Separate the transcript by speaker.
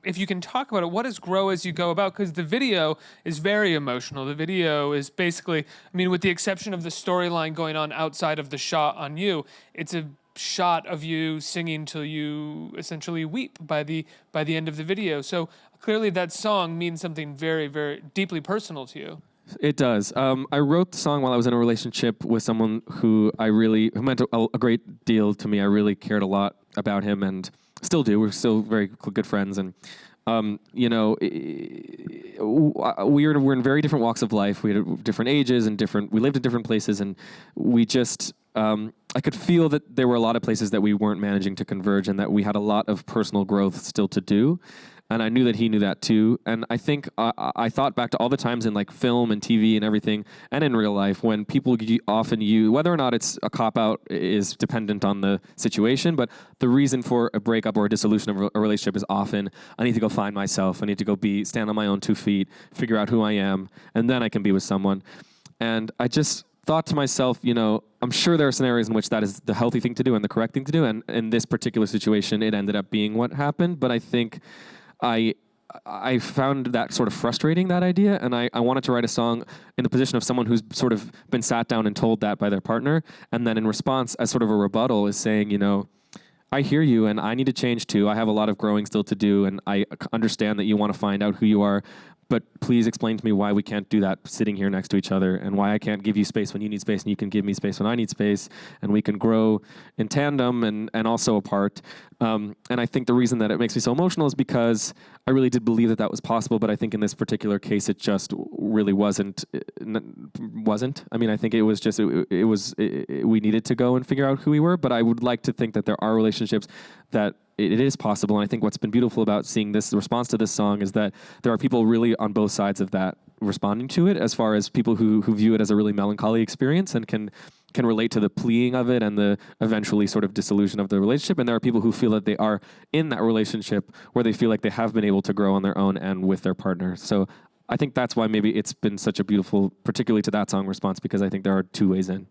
Speaker 1: If you can talk about it, what does Grow As You Go about? Because the video is very emotional. The video is basically, I mean, with the exception of the storyline going on outside of the shot on you, it's a shot of you singing till you essentially weep by the end of the video. So clearly that song means something very, very deeply personal to you.
Speaker 2: It does. I wrote the song while I was in a relationship with someone who who meant a great deal to me. I really cared a lot about him and still do. We're still very good friends. And, we're in very different walks of life. We had different ages and we lived in different places. And we just, I could feel that there were a lot of places that we weren't managing to converge and that we had a lot of personal growth still to do. And I knew that he knew that too. And I think I thought back to all the times in like film and TV and everything, and in real life, when people often use, whether or not it's a cop-out is dependent on the situation, but the reason for a breakup or a dissolution of a relationship is often, I need to go find myself. I need to go stand on my own 2 feet, figure out who I am, and then I can be with someone. And I just thought to myself, I'm sure there are scenarios in which that is the healthy thing to do and the correct thing to do. And in this particular situation, it ended up being what happened. But I think I found that sort of frustrating, that idea, and I wanted to write a song in the position of someone who's sort of been sat down and told that by their partner, and then in response, as sort of a rebuttal, is saying, I hear you, and I need to change too. I have a lot of growing still to do, and I understand that you want to find out who you are, but please explain to me why we can't do that sitting here next to each other, and why I can't give you space when you need space and you can give me space when I need space, and we can grow in tandem and also apart. And I think the reason that it makes me so emotional is because I really did believe that that was possible, but I think in this particular case it just really wasn't. I mean, I think it was just, we needed to go and figure out who we were, but I would like to think that there are relationships that it is possible. And I think what's been beautiful about seeing this response to this song is that there are people really on both sides of that responding to it, as far as people who view it as a really melancholy experience and can relate to the pleading of it and the eventually sort of dissolution of the relationship. And there are people who feel that they are in that relationship where they feel like they have been able to grow on their own and with their partner. So I think that's why maybe it's been such a beautiful, particularly to that song, response, because I think there are two ways in.